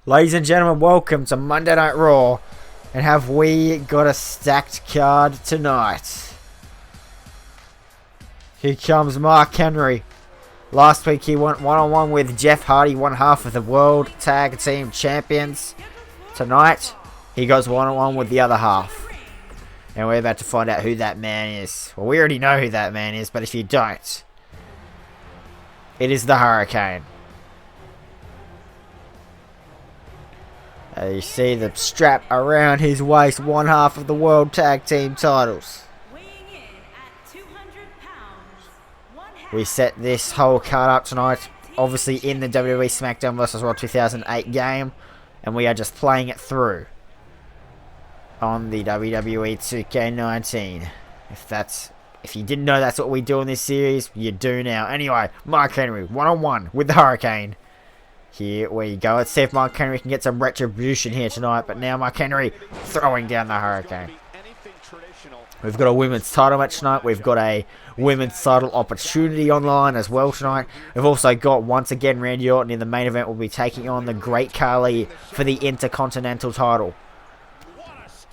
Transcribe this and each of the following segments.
Ladies and gentlemen, welcome to Monday Night Raw. And have we got a stacked card tonight? Here comes Mark Henry. Last week he went one-on-one with Jeff Hardy, one half of the World Tag Team Champions. Tonight, he goes one-on-one with the other half. And we're about to find out who that man is. Well, we already know who that man is, but if you don't, it is the Hurricane. You see the strap around his waist, one half of the World Tag Team titles. We set this whole card up tonight, obviously in the WWE SmackDown vs. Raw 2008 game, and we are just playing it through on the WWE 2K19. If you didn't know that's what we do in this series, you do now. Anyway, Mark Henry, one-on-one with the Hurricane. Here we go. Let's see if Mark Henry can get some retribution here tonight. But now Mark Henry throwing down the Hurricane. We've got a women's title match tonight. We've got a women's title opportunity online as well tonight. We've also got, once again, Randy Orton in the main event will be taking on the Great Khali for the Intercontinental title,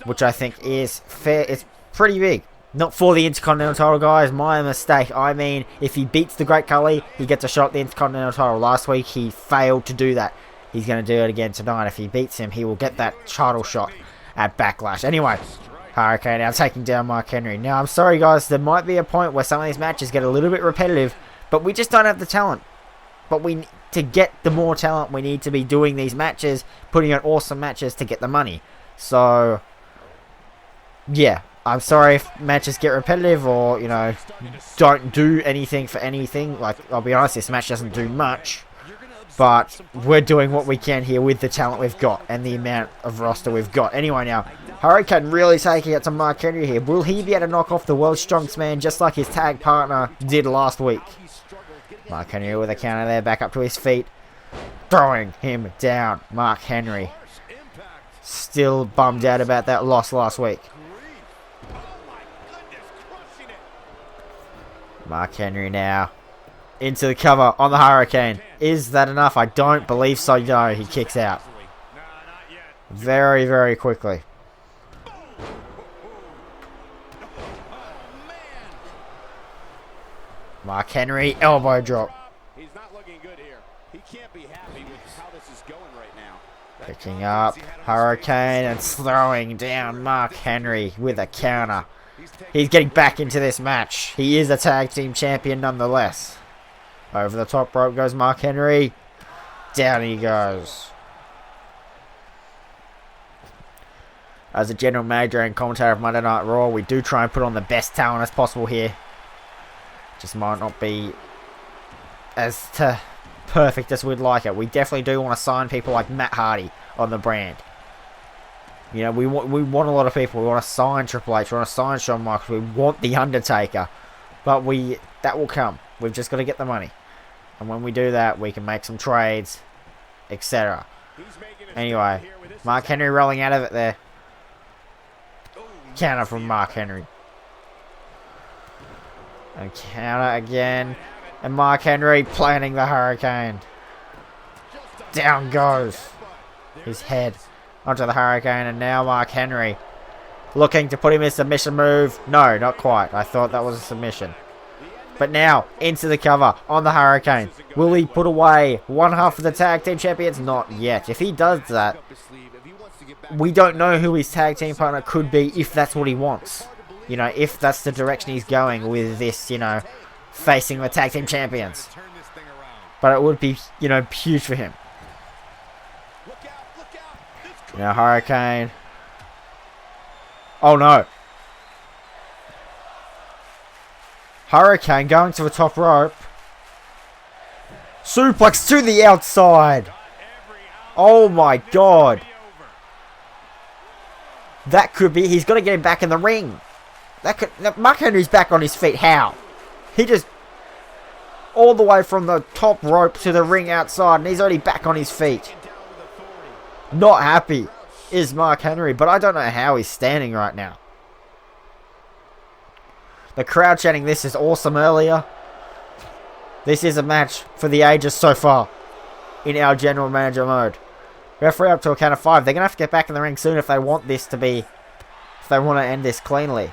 which I think is fair. It's pretty big. Not for the Intercontinental title, guys. My mistake. I mean, if he beats the Great Khali, he gets a shot at the Intercontinental title. Last week, he failed to do that. He's going to do it again tonight. If he beats him, he will get that title shot at Backlash. Anyway, Hurricane now taking down Mark Henry. Now, I'm sorry, guys. There might be a point where some of these matches get a little bit repetitive, but we just don't have the talent. But to get the more talent, we need to be doing these matches, putting on awesome matches to get the money. So, yeah. I'm sorry if matches get repetitive or, don't do anything for anything. Like, I'll be honest, this match doesn't do much. But we're doing what we can here with the talent we've got and the amount of roster we've got. Anyway, now, Hurricane really taking it to Mark Henry here. Will he be able to knock off the world's strongest man just like his tag partner did last week? Mark Henry with a counter there, back up to his feet. Throwing him down. Mark Henry still bummed out about that loss last week. Mark Henry now into the cover on the Hurricane. Is that enough? I don't believe so. No, he kicks out very, very quickly. Mark Henry, elbow drop. He's not looking good here. He can't be happy with how this is going right now. Picking up Hurricane and throwing down Mark Henry with a counter. He's getting back into this match. He is a tag team champion nonetheless. Over the top rope goes Mark Henry. Down he goes. As a general manager and commentator of Monday Night Raw, we do try and put on the best talent as possible here. Just might not be as perfect as we'd like it. We definitely do want to sign people like Matt Hardy on the brand. We want a lot of people. We want to sign Triple H. We want to sign Shawn Michaels. We want The Undertaker. But that will come. We've just got to get the money. And when we do that, we can make some trades, etc. Anyway, Mark Henry rolling out of it there. Counter from Mark Henry. And counter again. And Mark Henry planting the Hurricane. Down goes his head onto the Hurricane, and now Mark Henry looking to put him in a submission move. No, not quite. I thought that was a submission. But now, into the cover on the Hurricane. Will he put away one half of the tag team champions? Not yet. If he does that, we don't know who his tag team partner could be if that's what he wants. If that's the direction he's going with this, facing the tag team champions. But it would be, huge for him. Now Hurricane. Oh no. Hurricane going to the top rope. Suplex to the outside. Oh my god. That could be. He's got to get him back in the ring. Mark Henry's back on his feet. How? He just all the way from the top rope to the ring outside, and he's already back on his feet. Not happy is Mark Henry, but I don't know how he's standing right now. The crowd chanting, "This is awesome" earlier. This is a match for the ages so far in our general manager mode. Referee up to a count of 5. They're going to have to get back in the ring soon if they want this to be... If they want to end this cleanly.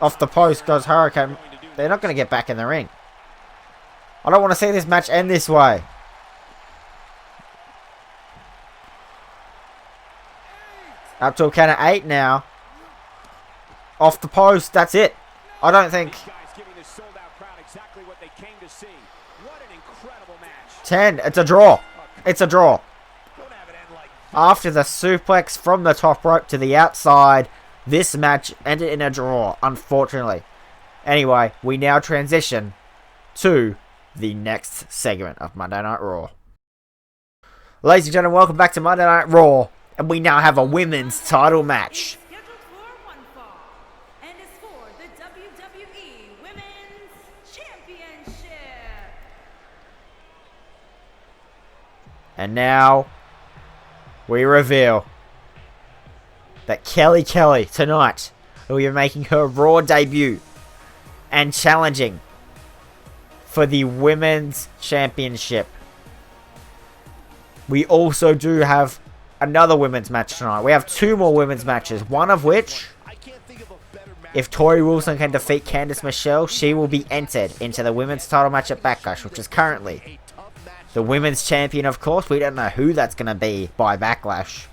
Off the post goes Hurricane. They're not going to get back in the ring. I don't want to see this match end this way. Up to a count of 8 now. Off the post. That's it. I don't think... 10. It's a draw. It's a draw. After the suplex from the top rope to the outside, this match ended in a draw, unfortunately. Anyway, we now transition to the next segment of Monday Night Raw. Ladies and gentlemen, welcome back to Monday Night Raw, and we now have a women's title match. And now, we reveal that Kelly Kelly tonight will be making her Raw debut and challenging for the Women's Championship. We also do have another women's match tonight. We have 2 more women's matches, one of which, if Tori Wilson can defeat Candice Michelle, she will be entered into the women's title match at Backlash, which is currently the women's champion, of course. We don't know who that's going to be by Backlash.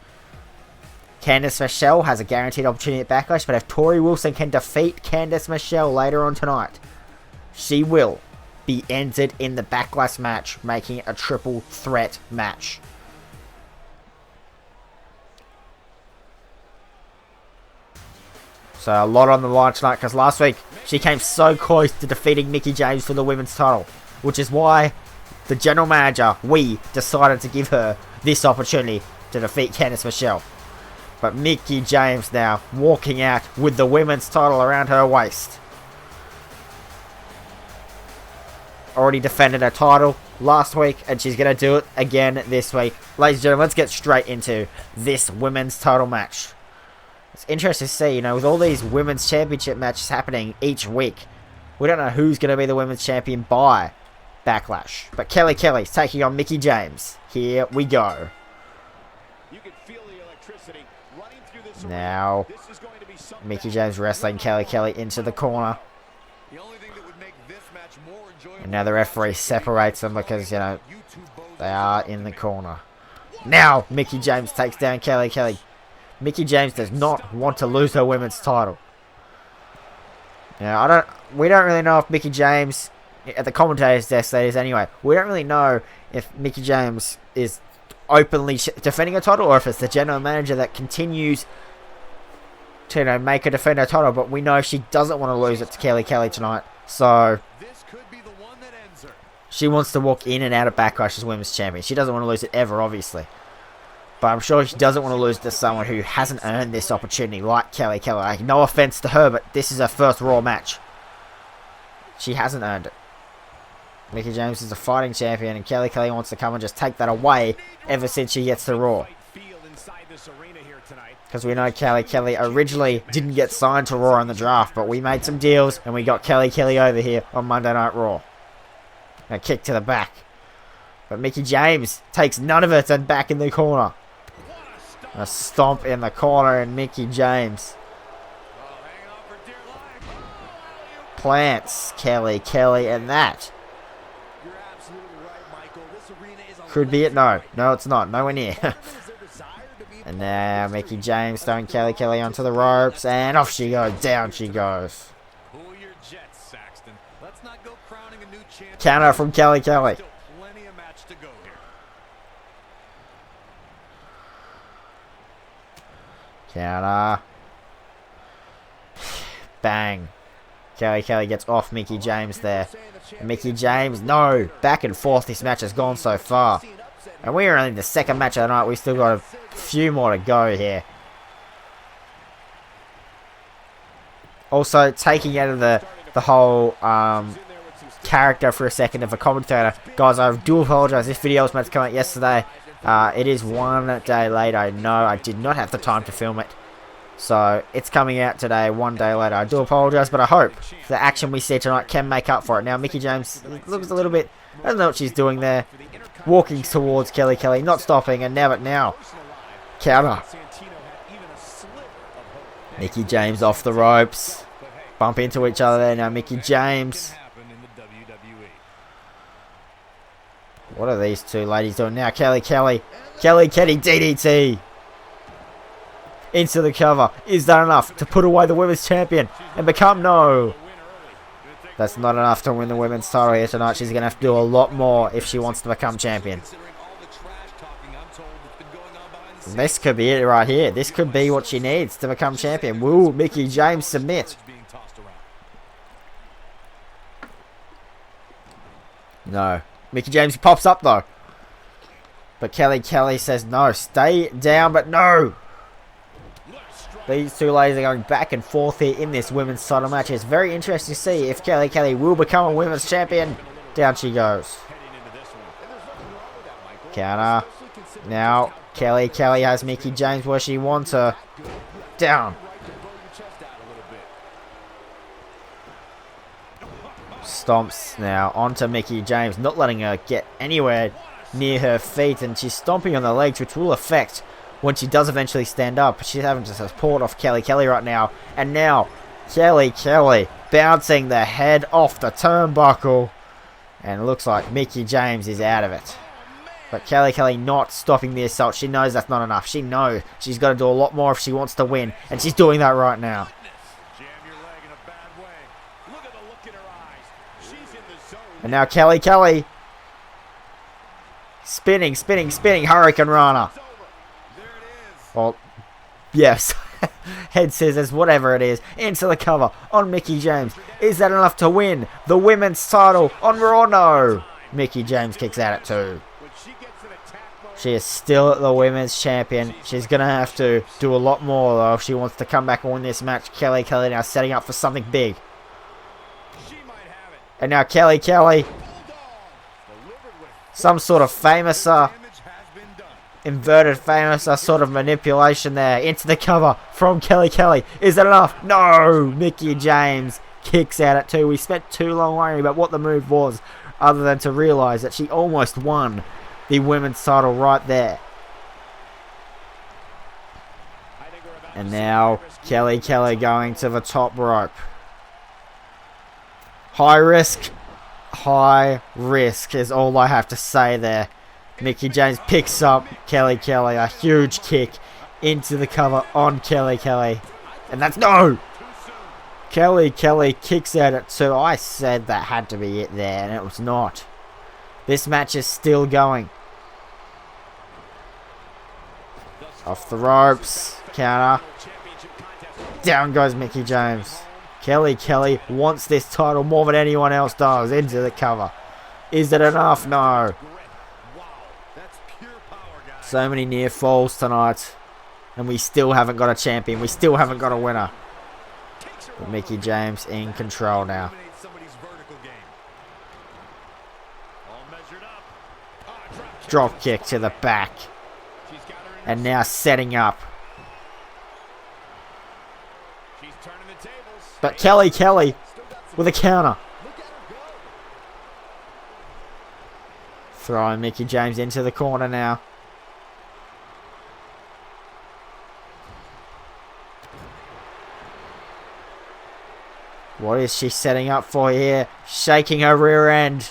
Candice Michelle has a guaranteed opportunity at Backlash, but if Tori Wilson can defeat Candice Michelle later on tonight, she will be entered in the Backlash match, making it a triple threat match. So a lot on the line tonight, because last week she came so close to defeating Mickie James for the women's title, which is why the general manager, we decided to give her this opportunity to defeat Candice Michelle. But Mickie James now walking out with the women's title around her waist. Already defended her title last week, and she's going to do it again this week. Ladies and gentlemen, let's get straight into this women's title match. It's interesting to see, with all these women's championship matches happening each week, we don't know who's going to be the women's champion by Backlash. But Kelly Kelly's taking on Mickie James. Here we go. You can feel the electricity running through this now, Mickie James wrestling Kelly Kelly into the corner. And now the referee separates them because, they are in the corner. Now, Mickie James takes down Kelly Kelly. Mickie James does not want to lose her women's title. We don't really know if Mickie James, at the commentator's desk that is anyway, we don't really know if Mickie James is openly defending her title or if it's the general manager that continues to make her defend her title, but we know she doesn't want to lose it to Kelly Kelly tonight, so she wants to walk in and out of Backlash as women's champion. She doesn't want to lose it ever, obviously, but I'm sure she doesn't want to lose to someone who hasn't earned this opportunity like Kelly Kelly. No offense to her, but this is her first Raw match. She hasn't earned it. Mickie James is a fighting champion, and Kelly Kelly wants to come and just take that away ever since she gets to Raw. Because we know Kelly Kelly originally didn't get signed to Raw in the draft, but we made some deals, and we got Kelly Kelly over here on Monday Night Raw. A kick to the back. But Mickie James takes none of it and back in the corner. A stomp in the corner, and Mickie James plants Kelly Kelly, and that could be it. No, it's not. Nowhere near. And now Mickie James throwing Kelly Kelly onto the ropes, and off she goes. Down she goes. Counter from Kelly Kelly. Counter. Bang. Kelly Kelly gets off Mickie James there. And Mickie James, no. Back and forth this match has gone so far. And we are only in the second match of the night. We've still got a few more to go here. Also, taking out of the whole character for a second of a commentator. Guys, I do apologize. This video was meant to come out yesterday. It is one day late. I know I did not have the time to film it. So, it's coming out today, one day later. I do apologize, but I hope the action we see tonight can make up for it. Now, Mickie James looks a little bit... I don't know what she's doing there. walking towards Kelly Kelly, not stopping, and now, counter. Mickie James off the ropes. Bump into each other there now, Mickie James. What are these two ladies doing now? Kelly Kelly DDT. Into the cover. Is that enough to put away the women's champion and become no? That's not enough to win the women's title here tonight. She's going to have to do a lot more if she wants to become champion. This could be it right here. This could be what she needs to become champion. Will Mickie James submit? No. Mickie James pops up though. But Kelly Kelly says no. Stay down, but no. These two ladies are going back and forth here in this women's title match. It's very interesting to see if Kelly Kelly will become a women's champion. Down she goes. Counter. Now, Kelly Kelly has Mickie James where she wants her. Down. Stomps now onto Mickie James, not letting her get anywhere near her feet. And she's stomping on the legs, which will affect when she does eventually stand up. She's having to support off Kelly Kelly right now. And now, Kelly Kelly bouncing the head off the turnbuckle. And it looks like Mickie James is out of it. But Kelly Kelly not stopping the assault. She knows that's not enough. She knows she's got to do a lot more if she wants to win. And she's doing that right now. And now Kelly Kelly. Spinning. Hurricane Rana. Well, yes. Head scissors, whatever it is. Into the cover on Mickie James. Is that enough to win the women's title on Raw? No. Mickie James kicks out at 2. She is still the women's champion. She's going to have to do a lot more though if she wants to come back and win this match. Kelly Kelly now setting up for something big. And now Kelly Kelly. Some sort of famouser. Inverted famouser sort of manipulation there. Into the cover from Kelly Kelly. Is that enough? No! Mickie James kicks out at 2. We spent too long worrying about what the move was, other than to realise that she almost won the women's title right there. And now Kelly Kelly going to the top rope. High risk is all I have to say there. Mickie James picks up Kelly Kelly. A huge kick into the cover on Kelly Kelly. And that's no! Kelly Kelly kicks out at 2. I said that had to be it there, and it was not. This match is still going. Off the ropes. Counter. Down goes Mickie James. Kelly Kelly wants this title more than anyone else does. Into the cover. Is it enough? No. So many near falls tonight. And we still haven't got a champion. We still haven't got a winner. But Mickie James in control now. Drop kick to the back. And now setting up. But Kelly Kelly with a counter. Throwing Mickie James into the corner now. What is she setting up for here? Shaking her rear end.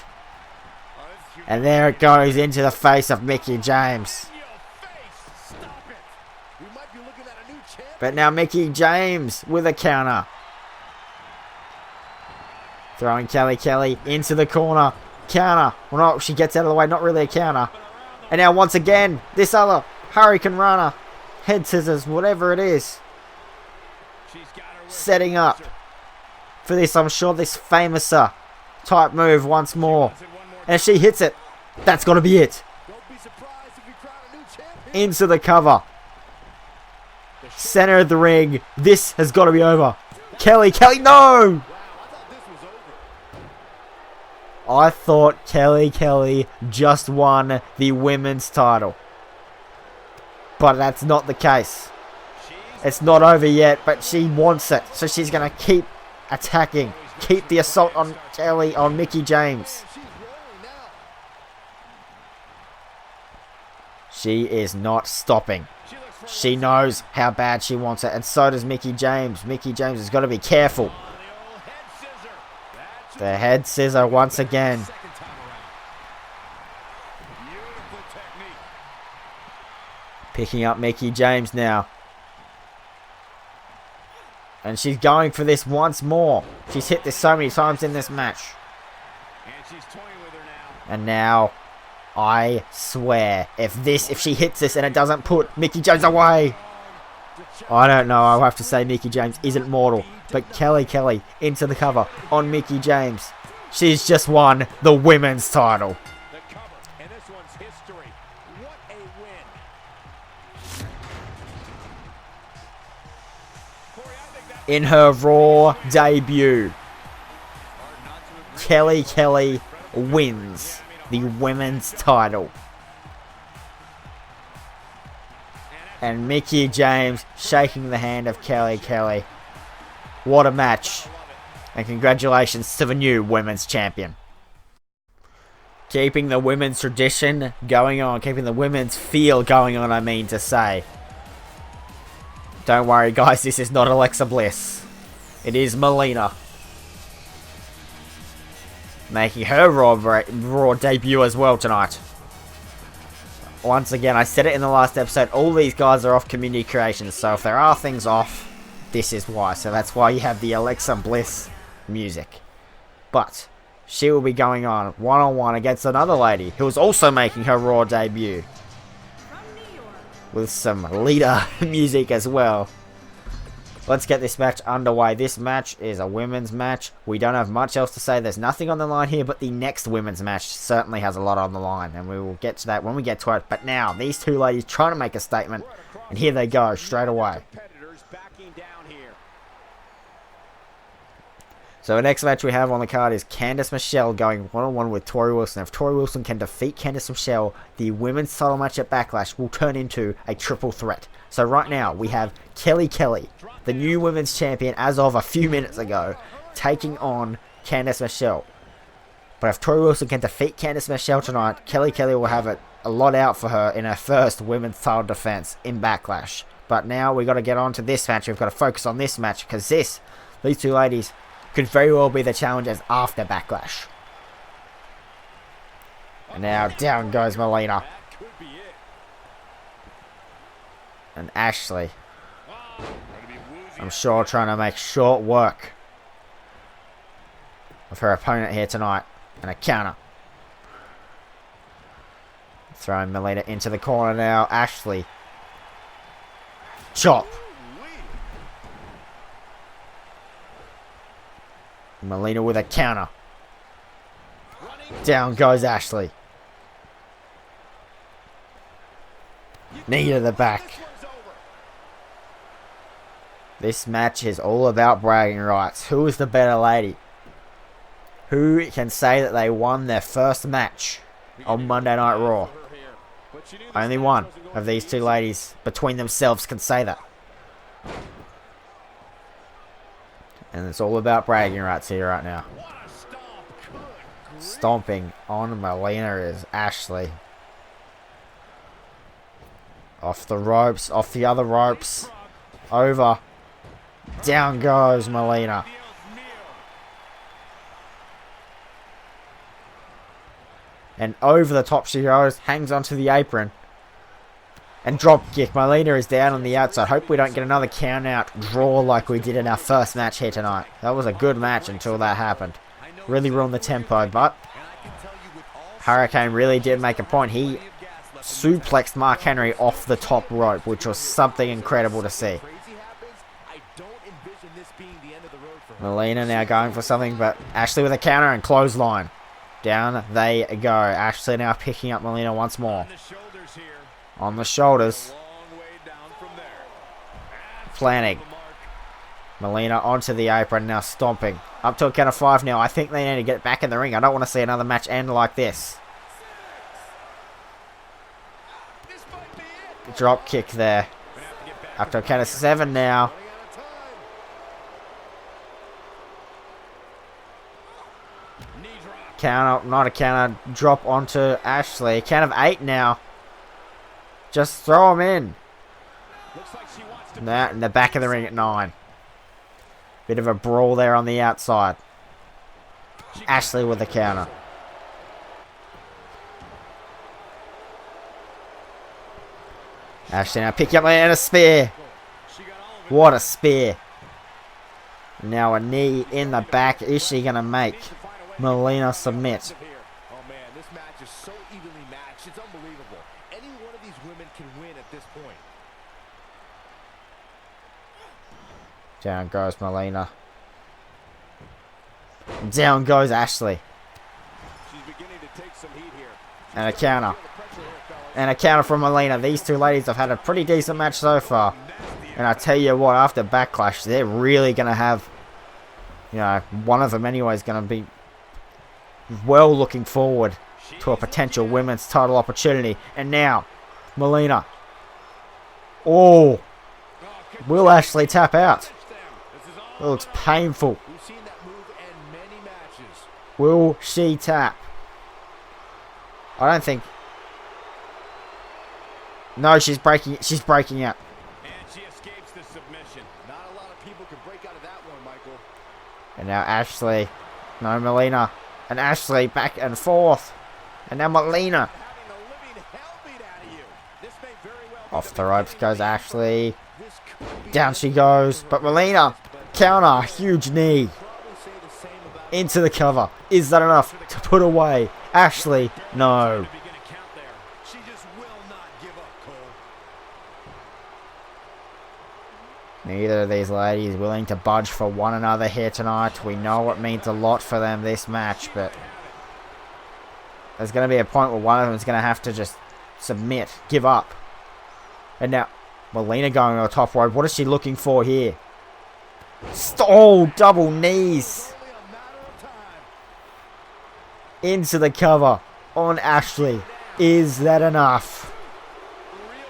And there it goes into the face of Mickie James. But now Mickie James with a counter. Throwing Kelly Kelly into the corner. Counter. Well, no, she gets out of the way. Not really a counter. And now once again, this other Hurricane Rana. Head scissors, whatever it is. Setting up for this, I'm sure, this famouser type move once more. And if she hits it, that's got to be it. Into the cover. Center of the ring. This has got to be over. Kelly Kelly, no! I thought Kelly Kelly just won the women's title. But that's not the case. It's not over yet, but she wants it. So she's going to keep attacking. Keep the assault on Mickie James. She is not stopping. She knows how bad she wants it, and so does Mickie James. Mickie James has got to be careful. The head scissor once again. Picking up Mickie James now. And she's going for this once more. She's hit this so many times in this match. And now, I swear, if she hits this and it doesn't put Mickie James away, I don't know. I'll have to say Mickie James isn't mortal. But Kelly into the cover on Mickie James. She's just won the women's title. In her Raw debut, Kelly wins the women's title. And Mickie James shaking the hand of Kelly. What a match. And congratulations to the new women's champion. Keeping the women's tradition going on. Keeping the women's feel going on, I mean to say. Don't worry guys, this is not Alexa Bliss. It is Melina. Making her Raw debut as well tonight. Once again, I said it in the last episode, all these guys are off Community Creations, so if there are things off, this is why. So that's why you have the Alexa Bliss music. But she will be going on one-on-one against another lady who is also making her Raw debut. With some leader music as well. Let's get this match underway. This match is a women's match. We don't have much else to say. There's nothing on the line here, but the next women's match certainly has a lot on the line, and we will get to that when we get to it. But now, these two ladies trying to make a statement, and here they go straight away. So the next match we have on the card is Candice Michelle going one-on-one with Tori Wilson. If Tori Wilson can defeat Candice Michelle, the women's title match at Backlash will turn into a triple threat. So right now, we have Kelly, the new women's champion as of a few minutes ago, taking on Candice Michelle. But if Tori Wilson can defeat Candice Michelle tonight, Kelly will have a lot out for her in her first women's title defense in Backlash. But now we've got to get on to this match. We've got to focus on this match because these two ladies could very well be the challengers after Backlash. And now down goes Melina. And Ashley, I'm sure, trying to make short work of her opponent here tonight. And a counter. Throwing Melina into the corner now. Ashley. Chop. Melina with a counter. Down goes Ashley. Knee to the back. This match is all about bragging rights. Who is the better lady? Who can say that they won their first match on Monday Night Raw? Only one of these two ladies between themselves can say that. And it's all about bragging rights here right now. Stomping on Melina is Ashley. Off the ropes, off the other ropes. Over. Down goes Melina. And over the top she goes, hangs onto the apron. And drop kick. Melina is down on the outside. Hope we don't get another count out draw like we did in our first match here tonight. That was a good match until that happened. Really ruined the tempo, but Hurricane really did make a point. He suplexed Mark Henry off the top rope, which was something incredible to see. Melina now going for something, but Ashley with a counter and clothesline. Down they go. Ashley now picking up Melina once more. On the shoulders. Planning. Melina onto the apron, now stomping. Up to a count of 5 now. I think they need to get back in the ring. I don't want to see another match end like this. Drop kick there. Up to a count of 7 now. Counter, not a counter. Drop onto Ashley. Count of 8 now. Just throw him in. Looks like she wants to Now in the back of the ring at 9. Bit of a brawl there on the outside. Ashley with the counter. Ashley now picking up and a spear. What a spear. Now a knee in the back. Is she going to make Melina submit? Oh man, this match is so evenly matched. It's unbelievable. Any one of these women can win at this point. Down goes Melina. Down goes Ashley. She's beginning to take some heat here. And a counter. And a counter from Melina. These two ladies have had a pretty decent match so far. And I tell you what, after Backlash, they're really going to have, you know, one of them anyway is going to be well looking forward to a potential women's title opportunity. And now, Melina. Oh, will Ashley tap out? It looks painful. We've seen that move in many matches. Will she tap? I don't think. No, she's breaking. She's breaking out. And she escapes the submission. Not a lot of people can break out of that one, Michael. And now Ashley. No, Melina. And Ashley back and forth. And now Melina. Having the living hell beat out of you. This may very well be Off the ropes goes Ashley. This could be Down she goes. But Melina. Counter. Huge knee. probably say the same about Into the cover. Is that enough to put away Ashley? No. begin a count there. She just will not give up, Cole. Neither of these ladies willing to budge for one another here tonight. We know it means a lot for them this match, but there's going to be a point where one of them is going to have to just submit, give up. And now, Melina going on the top rope. What is she looking for here? Oh, double knees. Only a matter of time. Into the cover on Ashley. Is that enough?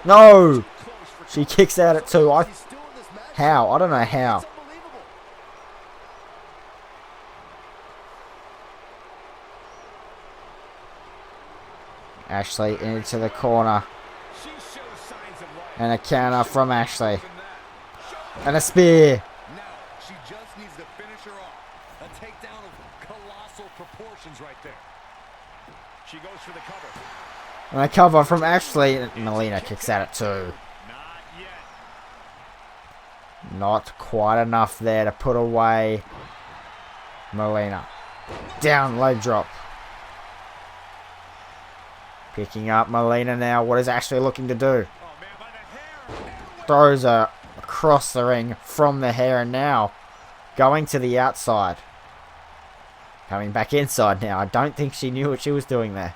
No. Close for She kicks out at 2. She's still in this match. How? I don't know how. It's unbelievable. Ashley into the corner. She shows signs of life. And a counter from Ashley. And a spear. Now, she just needs to finish her off. A takedown of colossal proportions right there. She goes for the cover. And a cover from Ashley. Melina kicks out at 2. Not yet. Not quite enough there to put away Melina. Down, leg drop. Picking up Melina now. What is Ashley looking to do? Oh, man, by the hair. Throws her across the ring from the hair, and now going to the outside. Coming back inside now. I don't think she knew what she was doing there.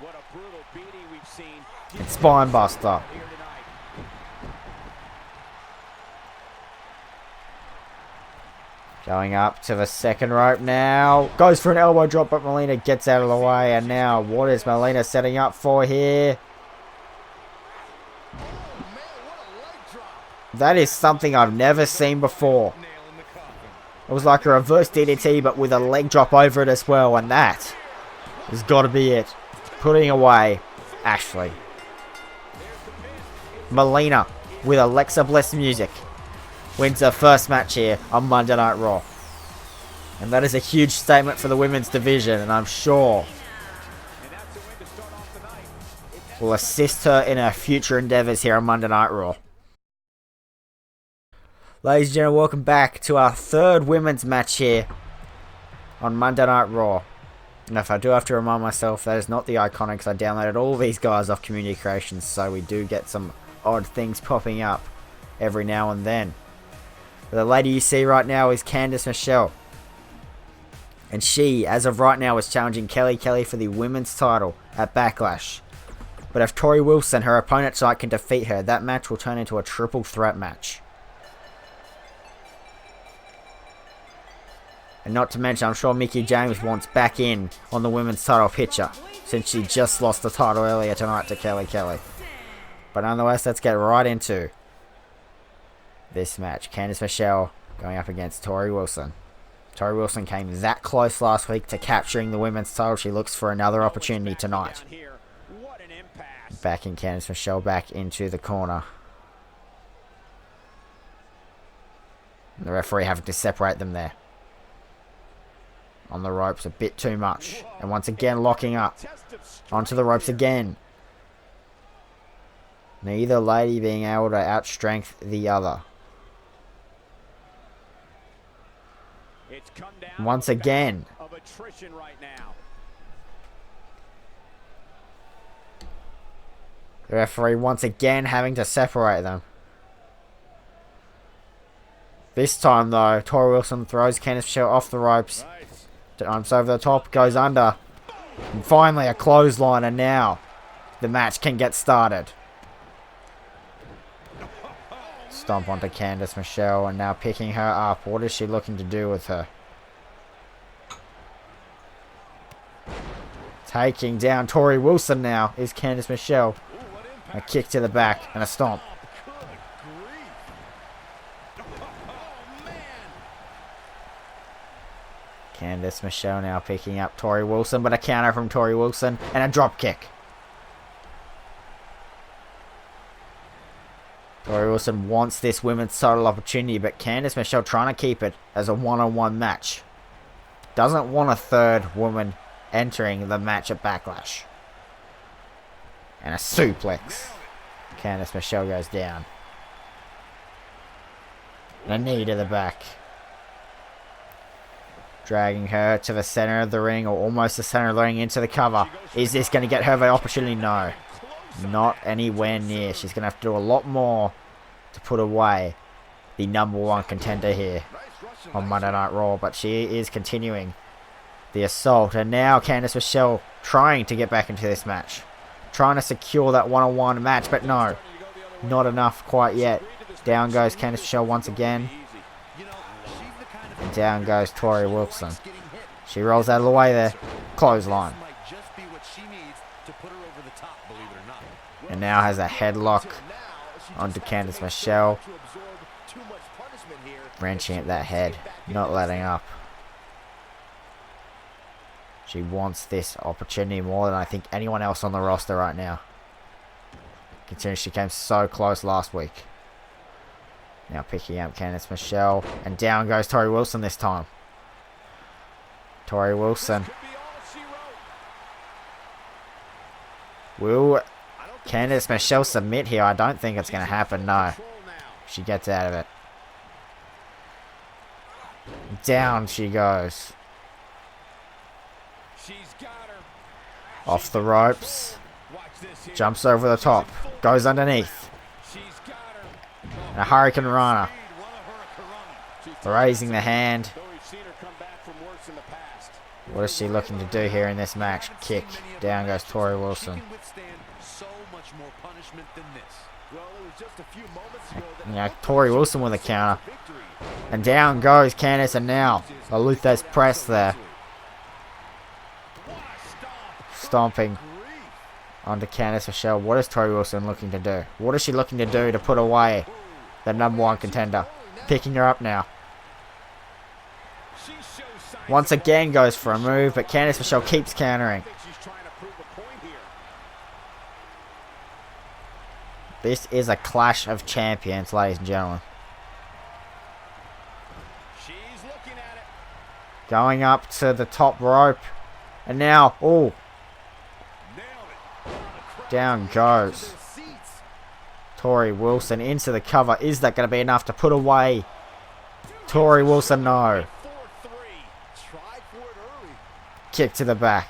What a brutal beating we've seen. And spine buster. Here tonight. Going up to the second rope now. Goes for an elbow drop, but Melina gets out of the way. And now, what is Melina setting up for here? Oh, man, what a leg drop. That is something I've never seen before. Nail in the coffin. It was like a reverse DDT, but with a leg drop over it as well. And that has got to be it. Putting away Ashley. Melina with Alexa Bliss music wins her first match here on Monday Night Raw. And that is a huge statement for the women's division, and I'm sure And that's the way to start off the night. will assist her in her future endeavors here on Monday Night Raw. Ladies and gentlemen, welcome back to our third women's match here on Monday Night Raw. And if I do have to remind myself, that is not the Iconics. I downloaded all these guys off Community Creations, so we do get some odd things popping up every now and then. But the lady you see right now is Candice Michelle. And she, as of right now, is challenging Kelly Kelly for the women's title at Backlash. But if Tori Wilson, her opponent tonight, can defeat her, that match will turn into a triple threat match. And not to mention, I'm sure Mickie James wants back in on the women's title picture, since she just lost the title earlier tonight to Kelly Kelly. But nonetheless, let's get right into this match. Candice Michelle going up against Tori Wilson. Tori Wilson came that close last week to capturing the women's title. She looks for another opportunity tonight. Down here. What What an impasse. Backing Candice Michelle back into the corner. And the referee having to separate them there. On the ropes a bit too much. And once again locking up. Onto the ropes again. Neither lady being able to outstrength the other. It's come down Once again. of attrition right now. The referee once again having to separate them. This time though, Tori Wilson throws Candice Michelle off the ropes. Jumps over the top, goes under. And finally a clothesline, and now the match can get started. Stomp onto Candice Michelle, and now picking her up. What is she looking to do with her? Taking down Tori Wilson now is Candice Michelle. A kick to the back and a stomp. Candice Michelle now picking up Tori Wilson, but a counter from Tori Wilson and a drop kick. Tori Wilson wants this women's title opportunity, but Candice Michelle trying to keep it as a one-on-one match. Doesn't want a third woman entering the match at Backlash. And a suplex. Candice Michelle goes down. And a knee to the back. Dragging her to the center of the ring, or almost the center of the ring, into the cover. Is this going to get her the opportunity? No. Not anywhere near. She's going to have to do a lot more to put away the #1 contender here on Monday Night Raw. But she is continuing the assault. And now Candice Michelle trying to get back into this match. Trying to secure that one-on-one match, but no. Not enough quite yet. Down goes Candice Michelle once again. And down goes Tori Wilson. She rolls out of the way there. Clothesline. And now has a headlock onto Candice Michelle. Wrenching at that head. Not letting up. She wants this opportunity more than I think anyone else on the roster right now. Considering she came so close last week. Now picking up Candice Michelle. And down goes Tori Wilson this time. Tori Wilson. Will Candice Michelle submit here? I don't think it's going to happen, no. She gets out of it. Down she goes. Off the ropes. Jumps over the top. Goes underneath. And a Hurricane Rana. Raising the hand. What is she looking to do here in this match? Kick. Down goes Tori Wilson. Now Tori Wilson with a counter. And down goes Candice, and now a Luthez press there. Stomping onto Candice Michelle. What is Tori Wilson looking to do? What is she looking to do to put away the #1 contender? Picking her up now. Once again goes for a move, but Candice Michelle keeps countering. This is a clash of champions, ladies and gentlemen. Going up to the top rope. And now, oh. Down goes Tori Wilson into the cover. Is that going to be enough to put away Tori Wilson? No. Kick to the back.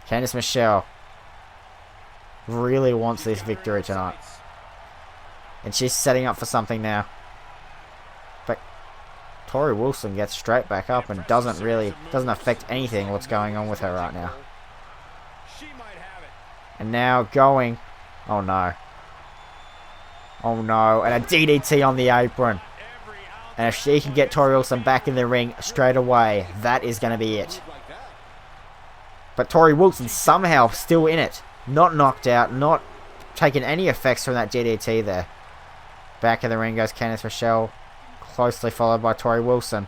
Candice Michelle really wants this victory tonight. And she's setting up for something now. But Tori Wilson gets straight back up and doesn't affect anything what's going on with her right now. And now going. Oh no. Oh no. And a DDT on the apron. And if she can get Tori Wilson back in the ring straight away, that is going to be it. But Tori Wilson somehow still in it. Not knocked out, not taking any effects from that DDT there. Back in the ring goes Candice Michelle. Closely followed by Tori Wilson.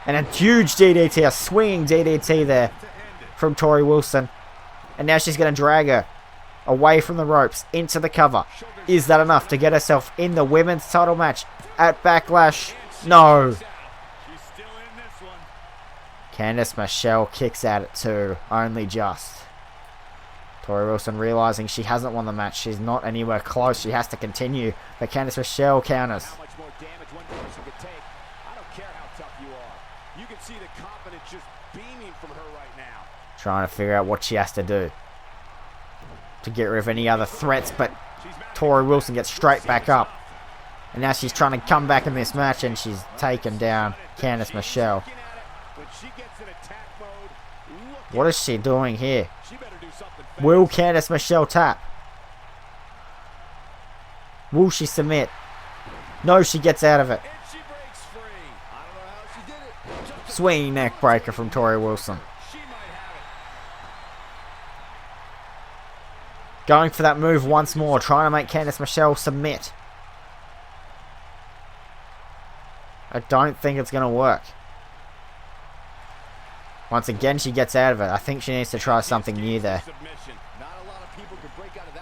And a huge DDT, a swinging DDT there from Tori Wilson. And now she's going to drag her away from the ropes into the cover. Is that enough to get herself in the women's title match at Backlash? No. Candice Michelle kicks out at 2, only just. Tori Wilson realizing she hasn't won the match. She's not anywhere close. She has to continue. But Candice Michelle counters. How much more damage one person could take. I don't care how tough you are. You can see the confidence just beaming from her right now. Trying to figure out what she has to do to get rid of any other threats. But Tori Wilson gets straight back up. And now she's trying to come back in this match. And she's taken down Candice Michelle. What is she doing here? Will Candice Michelle tap? Will she submit? No, she gets out of it. Swinging neck breaker from Tori Wilson. Going for that move once more, trying to make Candice Michelle submit. I don't think it's going to work. Once again, she gets out of it. I think she needs to try something new there.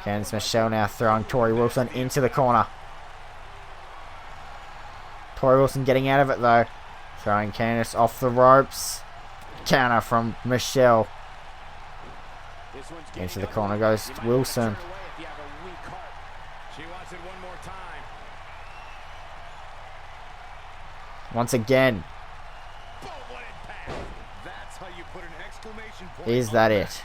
Candice Michelle now throwing Tori Wilson into the corner. Tori Wilson getting out of it though. Throwing Candice off the ropes. Counter from Michelle. Into the corner goes Wilson. Once again. Is that it?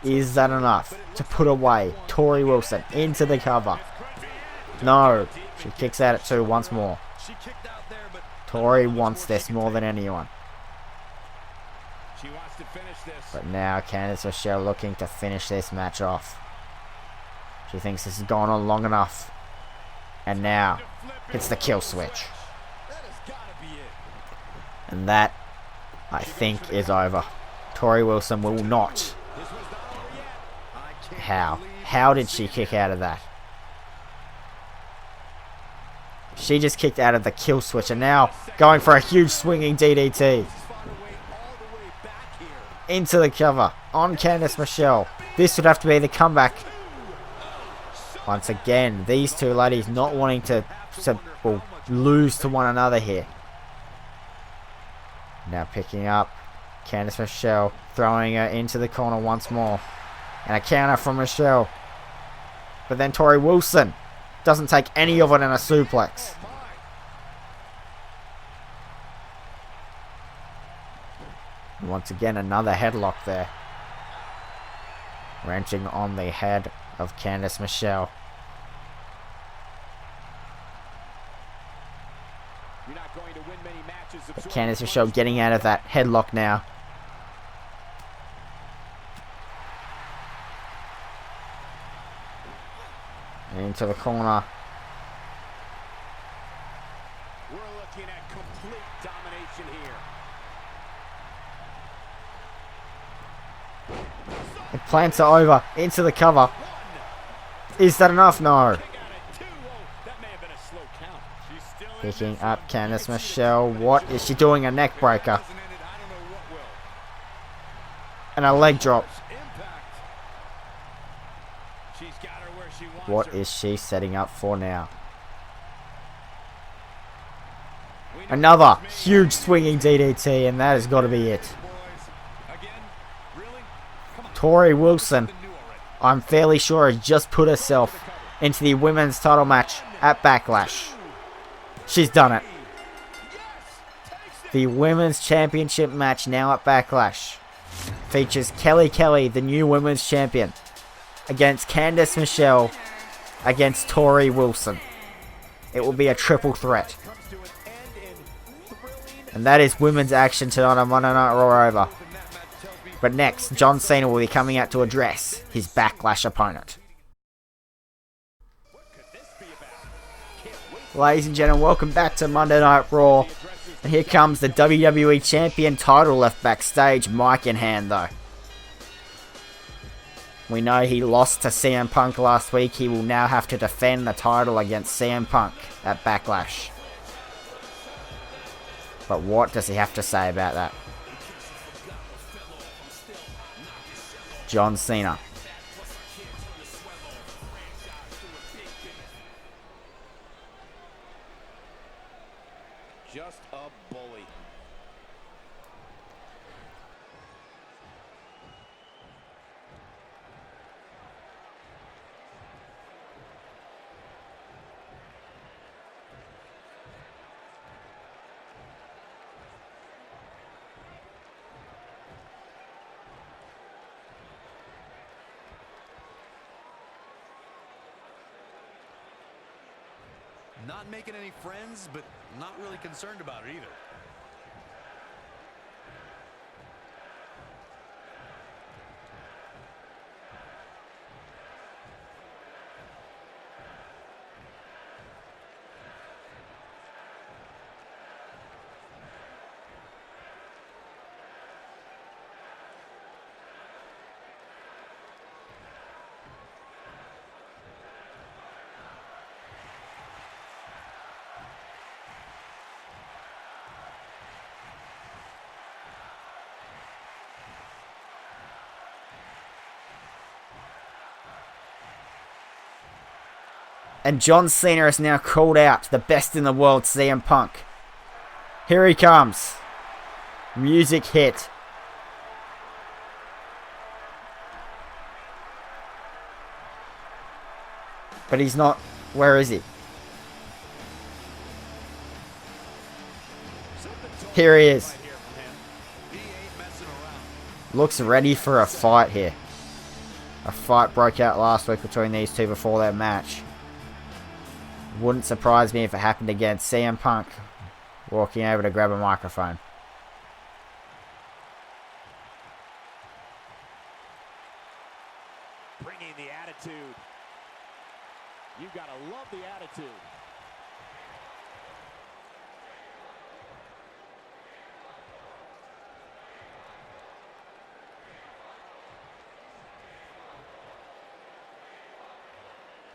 Is that enough to put away Tori Wilson into the cover? No. She kicks out at 2 once more. Tori wants this more than anyone. But now Candice Michelle looking to finish this match off. She thinks this has gone on long enough. And now hits the kill switch. And that, I think, is over. Tori Wilson will not. How? How did she kick out of that? She just kicked out of the kill switch and now going for a huge swinging DDT. Into the cover on Candice Michelle. This would have to be the comeback. Once again, these two ladies not wanting to lose to one another here. Now picking up Candice Michelle, throwing her into the corner once more. And a counter from Michelle. But then Tori Wilson doesn't take any of it in a suplex. And once again, another headlock there. Wrenching on the head of Candice Michelle. But Candice Michelle getting out of that headlock now. Into the corner. We're looking at complete domination here. It plants her over into the cover. Is that enough? No. Picking up Candice Michelle. What is she doing? A neck breaker. And a leg drop. What is she setting up for now? Another huge swinging DDT, and that has got to be it. Tori Wilson, I'm fairly sure, has just put herself into the women's title match at Backlash. She's done it. The women's championship match now at Backlash features Kelly Kelly, the new women's champion, against Candice Michelle, against Tori Wilson. It will be a triple threat. And that is women's action tonight on Monday Night Raw over. But next, John Cena will be coming out to address his Backlash opponent. Ladies and gentlemen, welcome back to Monday Night Raw. And here comes the WWE Champion title left backstage, mic in hand though. We know he lost to CM Punk last week. He will now have to defend the title against CM Punk at Backlash. But what does he have to say about that? John Cena. Just a bully. Not making any friends, but not really concerned about it either. And John Cena is now called out, the best in the world, CM Punk. Here he comes. Music hit. But he's not. Where is he? Here he is. Looks ready for a fight here. A fight broke out last week between these two before their match. Wouldn't surprise me if it happened again. CM Punk walking over to grab a microphone. Bringing the attitude. You gotta love the attitude.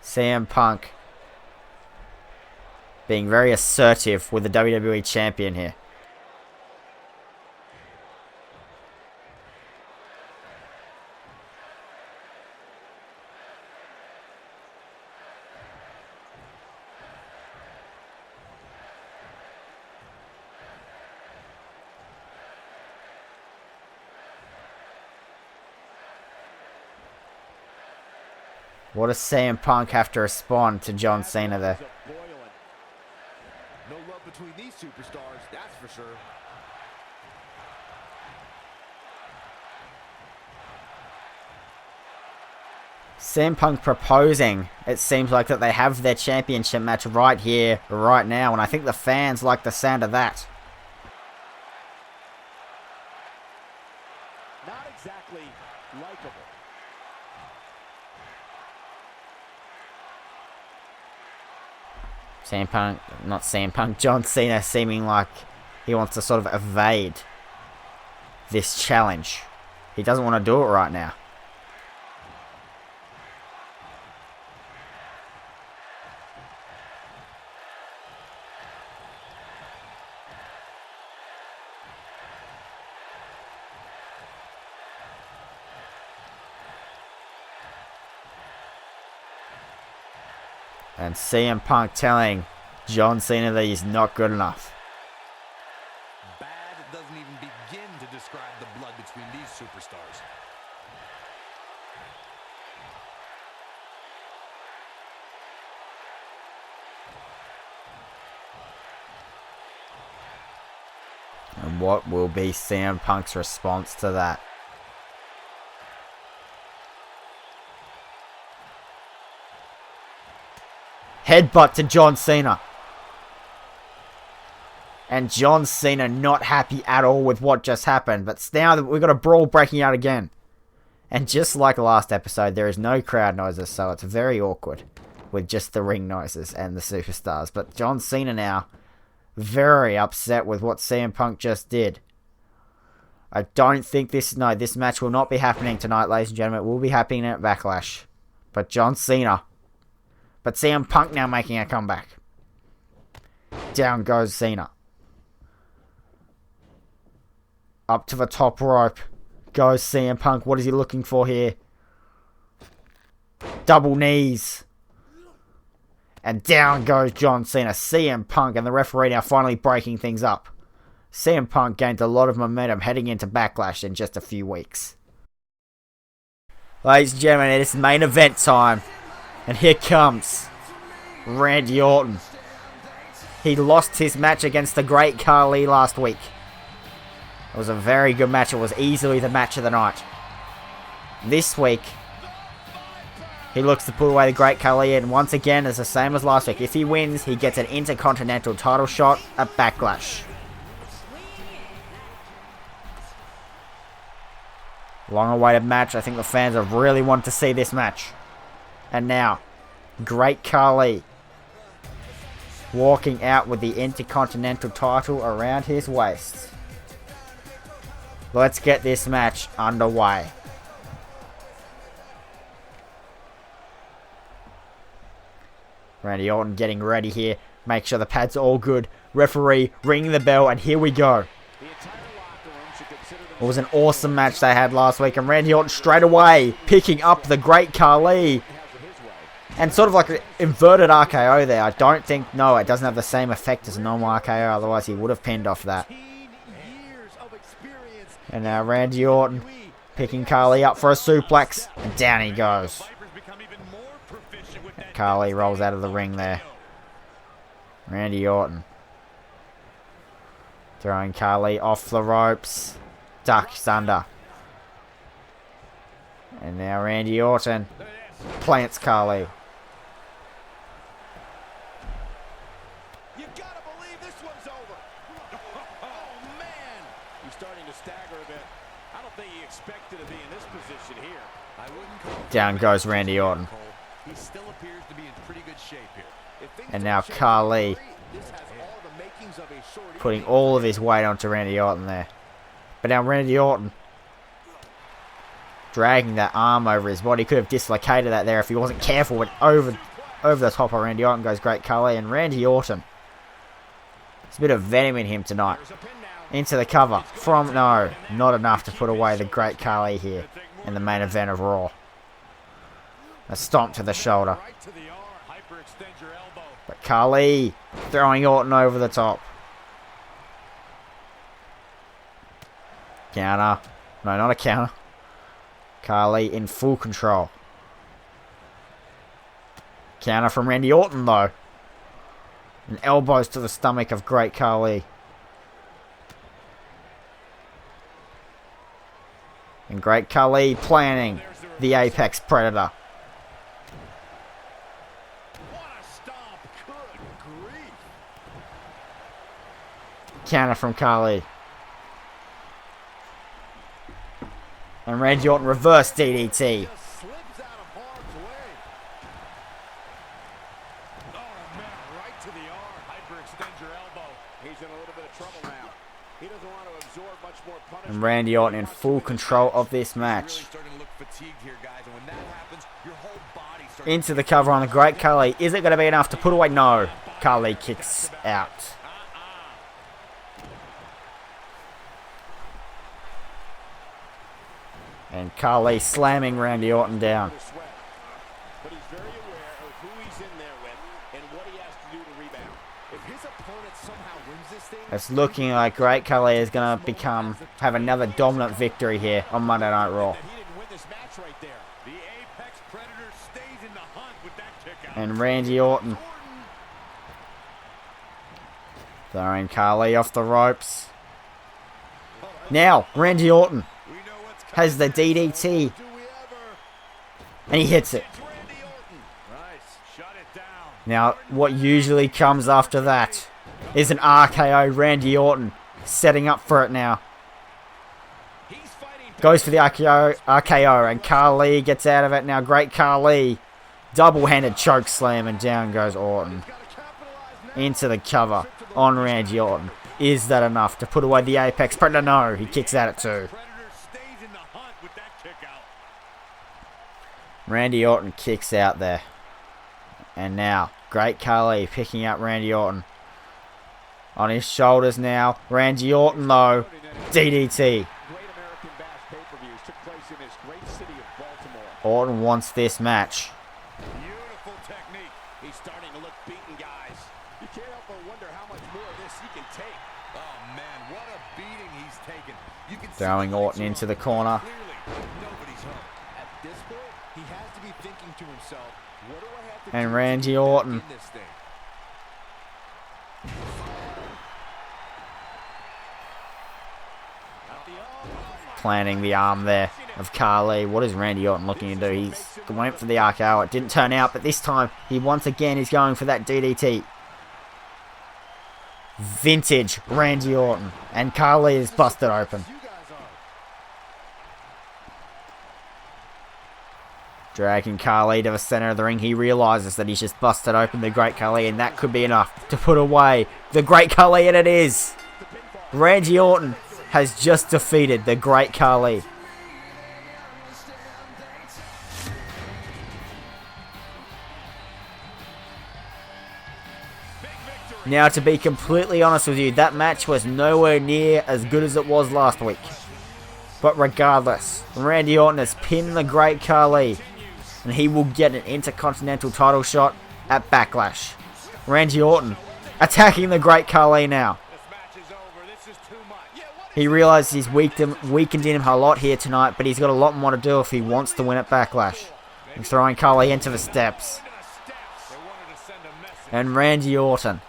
CM Punk being very assertive with the WWE Champion here. What does CM Punk have to respond to John Cena there? No love between these superstars, that's for sure. CM Punk proposing. It seems like that they have their championship match right here, right now, and I think the fans like the sound of that. Not exactly likable. John Cena seeming like he wants to sort of evade this challenge. He doesn't want to do it right now. And CM Punk telling John Cena that he's not good enough. Bad doesn't even begin to describe the blood between these superstars. And what will be CM Punk's response to that? Headbutt to John Cena. And John Cena not happy at all with what just happened. But now we've got a brawl breaking out again. And just like last episode, there is no crowd noises, so it's very awkward with just the ring noises and the superstars. But John Cena now very upset with what CM Punk just did. I don't think this match will not be happening tonight, ladies and gentlemen. It will be happening at Backlash. But CM Punk now making a comeback. Down goes Cena. Up to the top rope goes CM Punk. What is he looking for here? Double knees. And down goes John Cena. CM Punk and the referee now finally breaking things up. CM Punk gained a lot of momentum heading into Backlash in just a few weeks. Ladies and gentlemen, it is main event time. And here comes Randy Orton. He lost his match against the Great Khali last week. It was a very good match. It was easily the match of the night. This week, he looks to put away the Great Khali, and once again, it's the same as last week. If he wins, he gets an Intercontinental title shot at Backlash. Long-awaited match. I think the fans have really wanted to see this match. And now, Great Khali walking out with the Intercontinental title around his waist. Let's get this match underway. Randy Orton getting ready here. Make sure the pads are all good. Referee ringing the bell, and here we go. It was an awesome match they had last week, and Randy Orton straight away picking up the Great Khali. And sort of like an inverted RKO there. I don't think, no, it doesn't have the same effect as a normal RKO, otherwise he would have pinned off that. And now Randy Orton picking Khali up for a suplex, and down he goes. Khali rolls out of the ring there. Randy Orton throwing Khali off the ropes. Ducks under. And now Randy Orton plants Khali. You gotta believe this one's over. Oh man, he's starting to stagger a bit. I don't think he expected to be in this position here. I wouldn't call Down goes Randy Orton. He still appears to be in pretty good shape here. And now Khali putting all of his weight onto Randy Orton there. But now Randy Orton dragging that arm over his body. Could have dislocated that there if he wasn't careful. But over the top of Randy Orton goes Great Khali. And Randy Orton, there's a bit of venom in him tonight. Into the cover from, no, not enough to put away the Great Khali here in the main event of Raw. A stomp to the shoulder. But Khali throwing Orton over the top. Counter. No, not a counter. Khali in full control. Counter from Randy Orton though. And elbows to the stomach of Great Khali. And Great Khali planning the Apex Predator. Counter from Khali. And Randy Orton reverse DDT. And Randy Orton in full control of this match. Into the cover on the Great Khali. Is it going to be enough to put away? No. Khali kicks out. And Khali slamming Randy Orton down. But he's very aware of who he's in there with and what he has to do to rebound. If his opponent somehow wins this thing, it's looking like Great Khali is going to have another dominant victory here on Monday Night Raw. he didn't win this match right there. The Apex Predator stays in the hunt with that kick out. And Randy Orton throwing Khali off the ropes. Now, Randy Orton has the DDT. And he hits it. Now, what usually comes after that is an RKO. Randy Orton setting up for it now. Goes for the RKO, and Khali gets out of it. Now, Great Khali, double-handed choke slam, and down goes Orton. Into the cover on Randy Orton. Is that enough to put away the Apex Predator? No, he kicks out at two. Randy Orton kicks out there. And now, Great Khali picking up Randy Orton. On his shoulders now. Randy Orton, though. DDT. Orton wants this match. Beautiful technique. He's starting to look beaten, guys. You can't help but wonder how much more of this he can take. Oh, man, what a beating he's taken. You can Throwing Orton into the corner. clearly nobody's home. At this point, he has to be thinking to himself, what do I have to And do Randy to get Orton. in this thing? Planting the arm there of Khali. What is Randy Orton looking to do? He's went for the RKO. It didn't turn out, but this time he once again is going for that DDT. Vintage Randy Orton. And Khali is busted open. You guys are. Dragging Khali to the center of the ring. He realizes that he's just busted open the Great Khali, and that could be enough to put away the Great Khali, and it is. Randy Orton has just defeated the Great Khali. Now, to be completely honest with you, that match was nowhere near as good as it was last week. But regardless, Randy Orton has pinned the Great Khali, and he will get an Intercontinental title shot at Backlash. Randy Orton attacking the Great Khali now. This match is over. This is too much. Yeah, what He realizes he's weakened him a lot here tonight, but he's got a lot more to do if he wants to win at Backlash. And throwing Khali into the steps. They wanted to send a message. And Randy Orton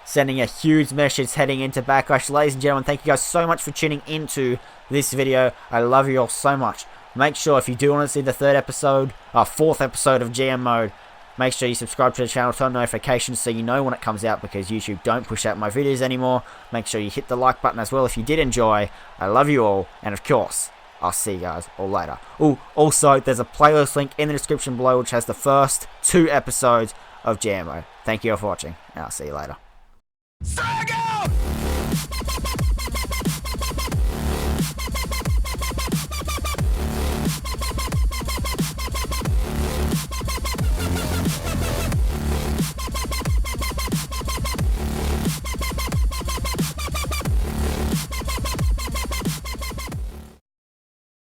sending a huge message heading into Backlash. Ladies and gentlemen, thank you guys so much for tuning into this video. I love you all so much. Make sure if you do want to see the fourth episode of GM Mode, make sure you subscribe to the channel, turn notifications so you know when it comes out, because YouTube don't push out my videos anymore. Make sure you hit the like button as well if you did enjoy. I love you all, and of course, I'll see you guys all later. Oh, also, there's a playlist link in the description below which has the first 2 episodes of GM Mode. Thank you all for watching, and I'll see you later. Frag it!